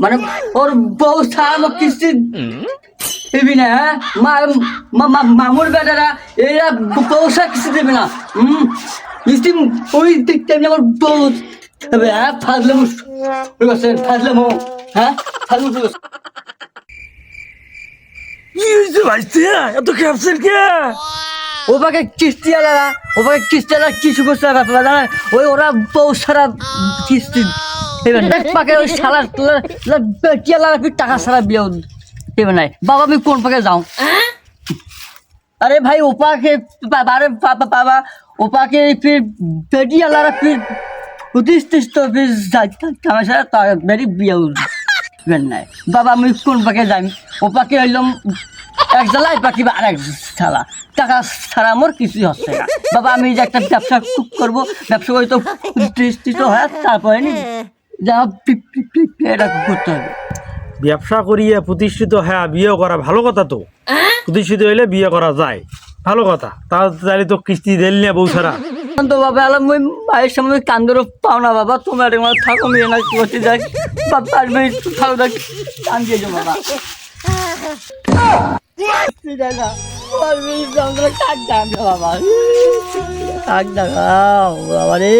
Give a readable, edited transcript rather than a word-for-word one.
মানে ওর বউ ছাড়া আমার কিস্তি দিবি না, হ্যাঁ? মামুর বেটারা এরা বউ ছাড়া কিস্তি দেবে না। কিস্তি ওই তেমনি আমার বউ দেবে, হ্যাঁ? ফাজলামো ফাজলামো, হ্যাঁ? ফাজলামো। কি হয়েছে ভাইস্তে এত ক্যাপসেল কে? ওপাকে কিস্তিওয়ালা কিছু করছে ব্যাপার জানেন, ওই ওরা বউ ছাড়া কিস্তি দেবে না। পাকে ওই শালা বেটিয়ালা টাকা ছাড়া বিয়ে দেবে নাই। বাবা আমি কোন পাকে যাও? अरे भाई ओपा के अरे पापा ओपा के फिर बेटी अल्लाह फिर उतिस तिस तो फिर हमेशा मेरी बिया बनना है। बाबा मैं कौन पके जाए ओपा के एकदम एक जला बाकी আর এক শালা টাকা ছাড়া মোর কিছুই হচ্ছে না। বাবা আমি যে একটা ব্যবসা করব, ব্যবসা করে তো প্রতিষ্ঠিত হয়, তারপরে নি যা এটা করতে হবে। ব্যবসা করিয়ে প্রতিষ্ঠিত হ্যাঁ বিয়ে করা ভালো কথা, তো প্রতিষ্ঠিত হইলে বিয়ে করা যায়, ভালো কথা। তাহলে তো কিস্তি দিল না বউ ছাড়া। তো বাবা আলাম ওই মায়ের সামনে কান্দরও পাও না বাবা, তোমার আমার থাকো মেয়ে না করতে যাই বাবা, আর মেয়ে থাকো না কান দিয়ে যাও বাবা। বাবা বাবা রে।